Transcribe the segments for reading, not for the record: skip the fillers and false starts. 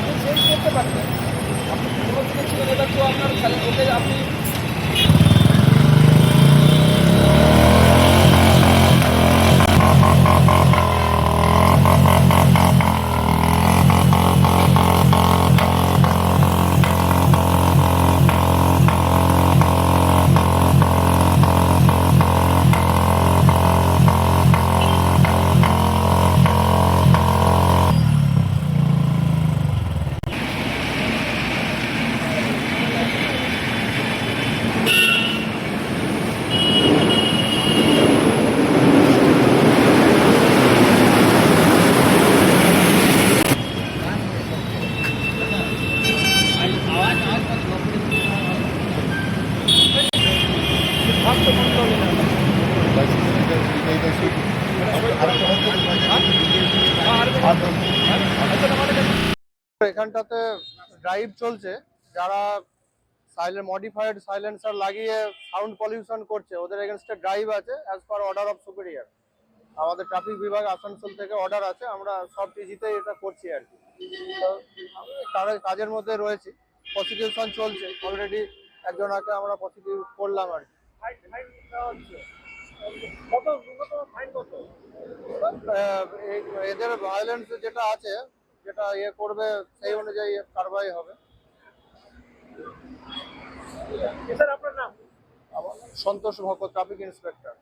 আপনি চেঞ্জ করতে পারতেন। আপনি পুরো দিকে ছিলেন, এটা তো আপনার খালি ওকে আপনি এখানটাতে ড্রাইভ চলছে, যারা মডিফাইড সাইলেন্সার লাগিয়ে সাউন্ড পলিউশন করছে ওদের এগেনস্টে ড্রাইভ আছে as per order of superior. আমাদের ট্রাফিক বিভাগ আসানসোল থেকে অর্ডার আছে, আমরা সব টিজিতেই এটা করছি আর কি। তো তার কাজের মধ্যে রয়েছি, প্রসিকিউশন চলছে অলরেডি, একজনকে আমরা প্রসিকিউট করলাম আর কি। এদের ভায়োলেন্স যেটা আছে, যেটা ইয়ে করবে সেই অনুযায়ী কারবাই হবে। আপনার নাম? সন্তোষ ভকত, ট্রাফিক ইন্সপেক্টর।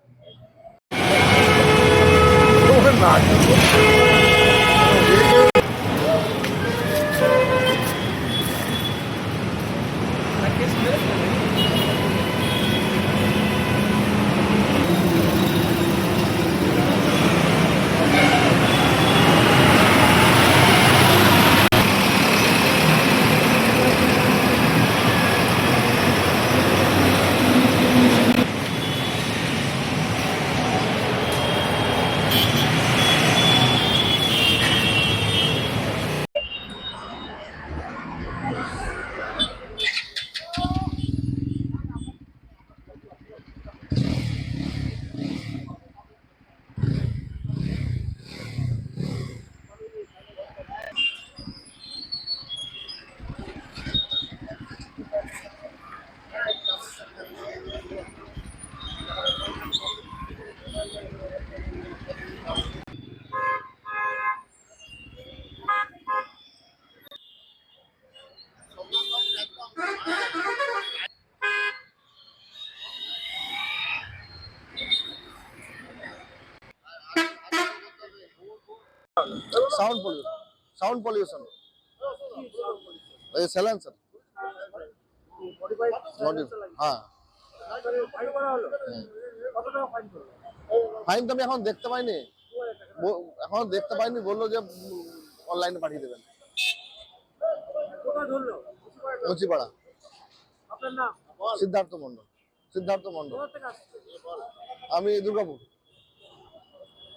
সাউন্ড পলিউশন এই সাইলেন্সার হ্যাঁ। ফাইন তো আমি এখন দেখতে পাইনি, বললো যে অনলাইনে পাঠিয়ে দেবেন। মুচিপাড়া। সিদ্ধার্থ মন্ডল। আমি দুর্গাপুর।